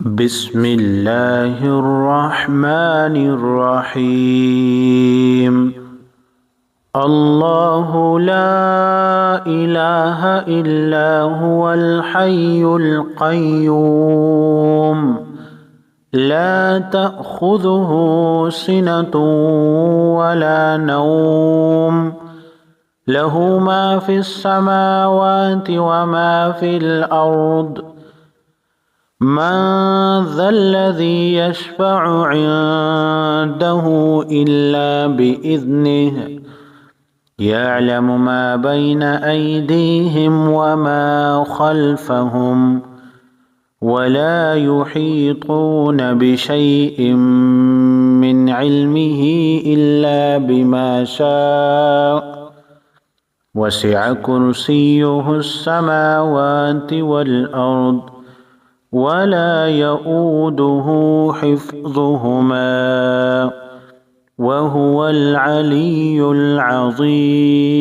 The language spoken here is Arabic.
بسم الله الرحمن الرحيم. الله لا إله إلا هو الحي القيوم لا تأخذه سنة ولا نوم له ما في السماوات وما في الأرض من ذا الذي يشفع عنده إلا بإذنه يعلم ما بين أيديهم وما خلفهم ولا يحيطون بشيء من علمه إلا بما شاء وسع كرسيه السماوات والأرض ولا يؤوده حفظهما وهو العلي العظيم.